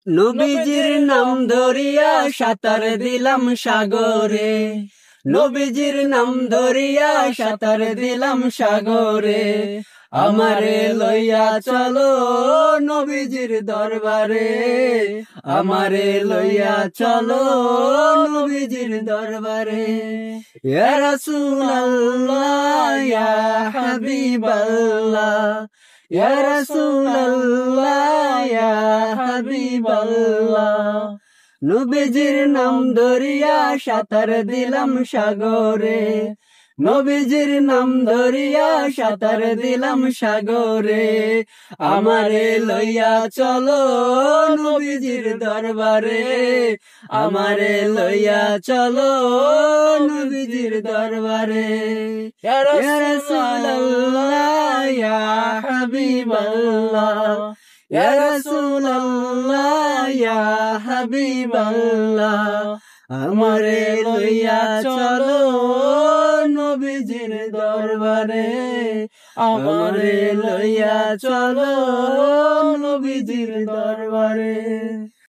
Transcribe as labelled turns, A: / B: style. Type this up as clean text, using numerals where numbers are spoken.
A: নবীজির নাম ধরিয়া সাঁতার দিলাম সাগরে, নবীজির নাম ধরিয়া সাঁতার দিলাম সাগরে। আমারে লইয়া চলো নবীজির দরবারে, আমারে লইয়া চলো নবীজির দরবারে। ইয়া রাসূলুল্লাহ ইয়া হাবিবাল্লাহ, ইয়া রাসূলুল্লাহ ইয়া হাবিবাল্লাহ। নবীজির নাম ধরিয়া সাঁতার দিলাম সাগরে, নবীজির নাম ধরিয়া সাঁতার দিলাম সাগরে। আমারে লইয়া চলো নবীজির দরবারে, আমারে লইয়া চলো নবীজির দরবারে। ইয়া রাসূলুল্লাহ ইয়া হাবিবাল্লাহ, ইয়া রাসূলুল্লাহ ইয়া হাবিবাল্লাহ। আমারে লইয়া চলো নবীজির দরবারে, আমারে লইয়া চলো নবীজির দরবারে।